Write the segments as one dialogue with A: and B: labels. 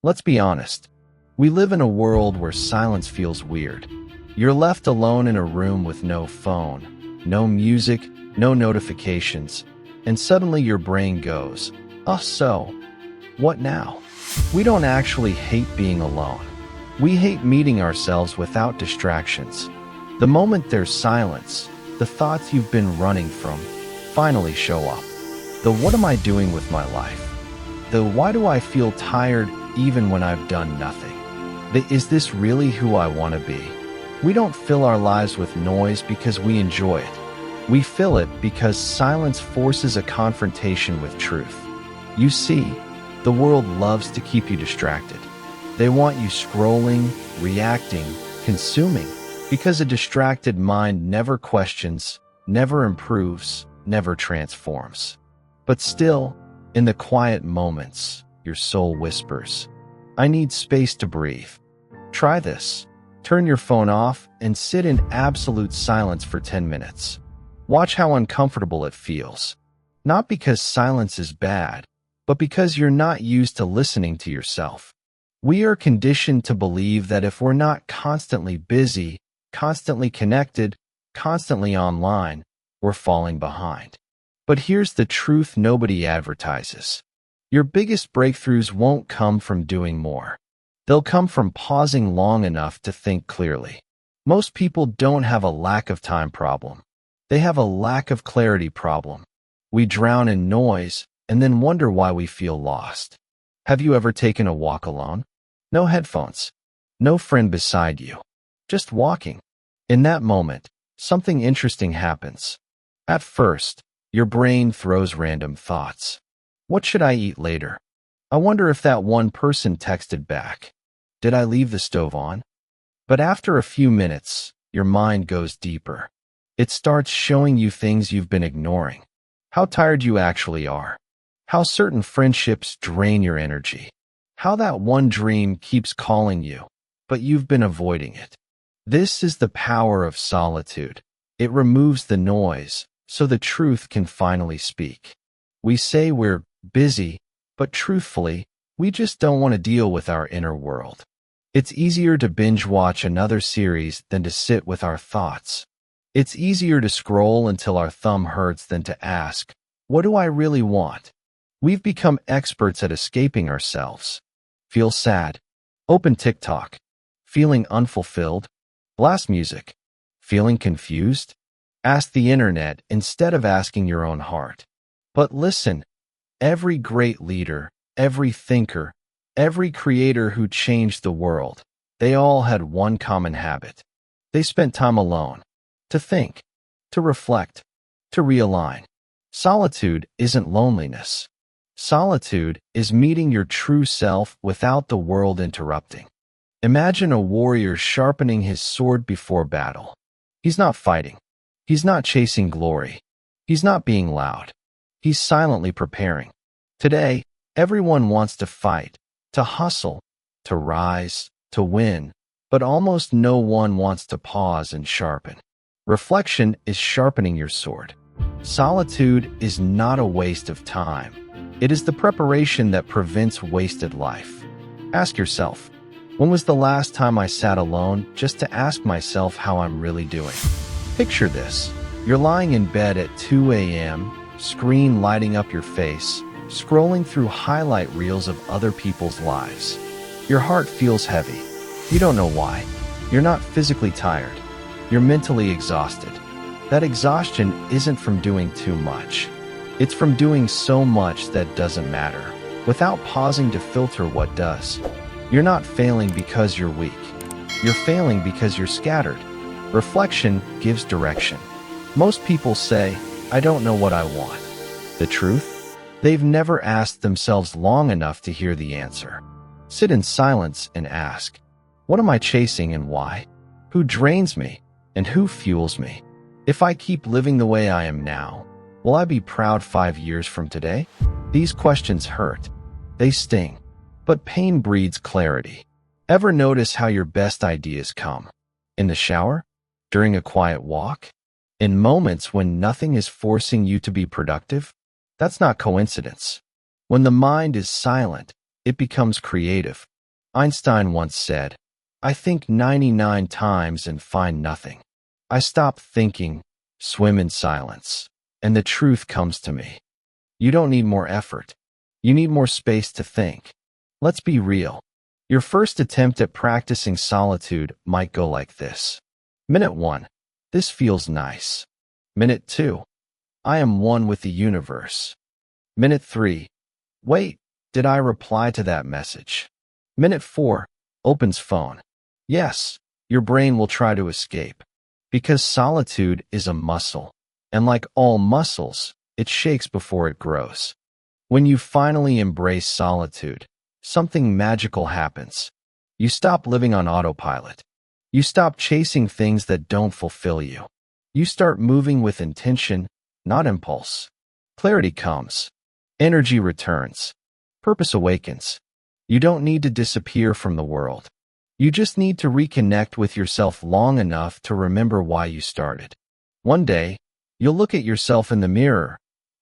A: Let's be honest. We live in a world where silence feels weird. You're left alone in a room with no phone, no music, no notifications, and suddenly your brain goes, "Oh, so, what now?" We don't actually hate being alone. We hate meeting ourselves without distractions. The moment there's silence, the thoughts you've been running from finally show up. The "what am I doing with my life?" The "why do I feel tired even when I've done nothing?" The "is this really who I want to be?" We don't fill our lives with noise because we enjoy it. We fill it because silence forces a confrontation with truth. You see, the world loves to keep you distracted. They want you scrolling, reacting, consuming, because a distracted mind never questions, never improves, never transforms. But still, in the quiet moments, your soul whispers, "I need space to breathe." Try this. Turn your phone off and sit in absolute silence for 10 minutes. Watch how uncomfortable it feels. Not because silence is bad, but because you're not used to listening to yourself. We are conditioned to believe that if we're not constantly busy, constantly connected, constantly online, we're falling behind. But here's the truth nobody advertises. Your biggest breakthroughs won't come from doing more. They'll come from pausing long enough to think clearly. Most people don't have a lack of time problem. They have a lack of clarity problem. We drown in noise and then wonder why we feel lost. Have you ever taken a walk alone? No headphones. No friend beside you. Just walking. In that moment, something interesting happens. At first, your brain throws random thoughts. What should I eat later? I wonder if that one person texted back. Did I leave the stove on? But after a few minutes, your mind goes deeper. It starts showing you things you've been ignoring. How tired you actually are. How certain friendships drain your energy. How that one dream keeps calling you, but you've been avoiding it. This is the power of solitude. It removes the noise, so the truth can finally speak. We say we're busy, but truthfully, we just don't want to deal with our inner world. It's easier to binge watch another series than to sit with our thoughts. It's easier to scroll until our thumb hurts than to ask, "What do I really want?" We've become experts at escaping ourselves. Feel sad? Open TikTok. Feeling unfulfilled? Blast music. Feeling confused? Ask the internet instead of asking your own heart. But listen, every great leader, every thinker, every creator who changed the world, they all had one common habit. They spent time alone. To think, to reflect, to realign. Solitude isn't loneliness. Solitude is meeting your true self without the world interrupting. Imagine a warrior sharpening his sword before battle. He's not fighting. He's not chasing glory. He's not being loud. He's silently preparing. Today, everyone wants to fight, to hustle, to rise, to win, but almost no one wants to pause and sharpen. Reflection is sharpening your sword. Solitude is not a waste of time. It is the preparation that prevents wasted life. Ask yourself, when was the last time I sat alone just to ask myself how I'm really doing? Picture this. You're lying in bed at 2 a.m., screen lighting up your face, scrolling through highlight reels of other people's lives. Your heart feels heavy. You don't know why. You're not physically tired. You're mentally exhausted. That exhaustion isn't from doing too much. It's from doing so much that doesn't matter, without pausing to filter what does. You're not failing because you're weak. You're failing because you're scattered. Reflection gives direction. Most people say, "I don't know what I want." The truth? They've never asked themselves long enough to hear the answer. Sit in silence and ask, what am I chasing and why? Who drains me and who fuels me? If I keep living the way I am now, will I be proud 5 years from today? These questions hurt. They sting. But pain breeds clarity. Ever notice how your best ideas come? In the shower? During a quiet walk? In moments when nothing is forcing you to be productive? That's not coincidence. When the mind is silent, it becomes creative. Einstein once said, "I think 99 times and find nothing. I stop thinking, swim in silence, and the truth comes to me." You don't need more effort. You need more space to think. Let's be real. Your first attempt at practicing solitude might go like this. Minute 1. This feels nice. Minute 2. I am one with the universe. Minute 3. Wait, did I reply to that message? Minute 4. Opens phone. Yes, your brain will try to escape. Because solitude is a muscle. And like all muscles, it shakes before it grows. When you finally embrace solitude, something magical happens. You stop living on autopilot. You stop chasing things that don't fulfill you. You start moving with intention, not impulse. Clarity comes. Energy returns. Purpose awakens. You don't need to disappear from the world. You just need to reconnect with yourself long enough to remember why you started. One day, you'll look at yourself in the mirror,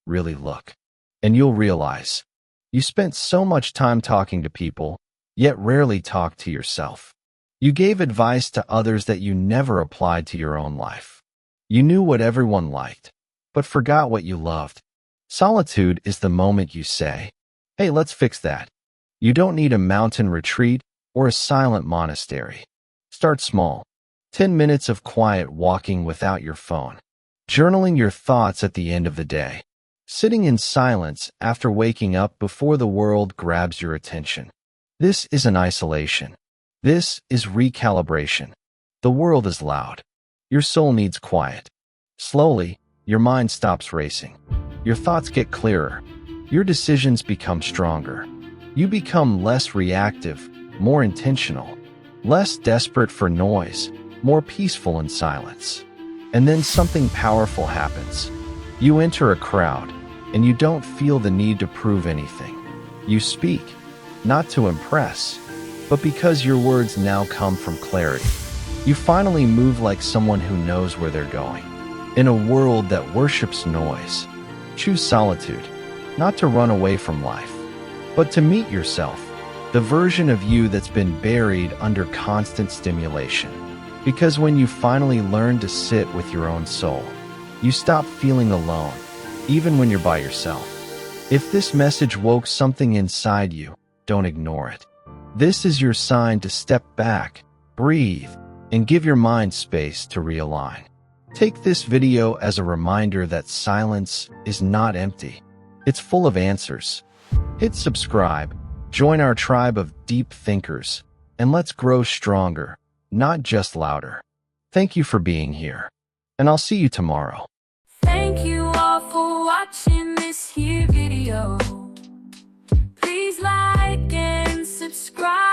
A: really look, and you'll realize you spent so much time talking to people, yet rarely talked to yourself. You gave advice to others that you never applied to your own life. You knew what everyone liked, but forgot what you loved. Solitude is the moment you say, "Hey, let's fix that." You don't need a mountain retreat or a silent monastery. Start small. 10 minutes of quiet walking without your phone. Journaling your thoughts at the end of the day. Sitting in silence after waking up before the world grabs your attention. This isn't isolation. This is recalibration. The world is loud. Your soul needs quiet. Slowly, your mind stops racing. Your thoughts get clearer. Your decisions become stronger. You become less reactive, more intentional, less desperate for noise, more peaceful in silence. And then something powerful happens. You enter a crowd, and you don't feel the need to prove anything. You speak, not to impress, but because your words now come from clarity. You finally move like someone who knows where they're going. In a world that worships noise, choose solitude, not to run away from life, but to meet yourself, the version of you that's been buried under constant stimulation. Because when you finally learn to sit with your own soul, you stop feeling alone, even when you're by yourself. If this message woke something inside you, don't ignore it. This is your sign to step back, breathe, and give your mind space to realign. Take this video as a reminder that silence is not empty. It's full of answers. Hit subscribe, join our tribe of deep thinkers, and let's grow stronger, not just louder. Thank you for being here, and I'll see you tomorrow.
B: Thank you all for watching this here video. Please like and subscribe.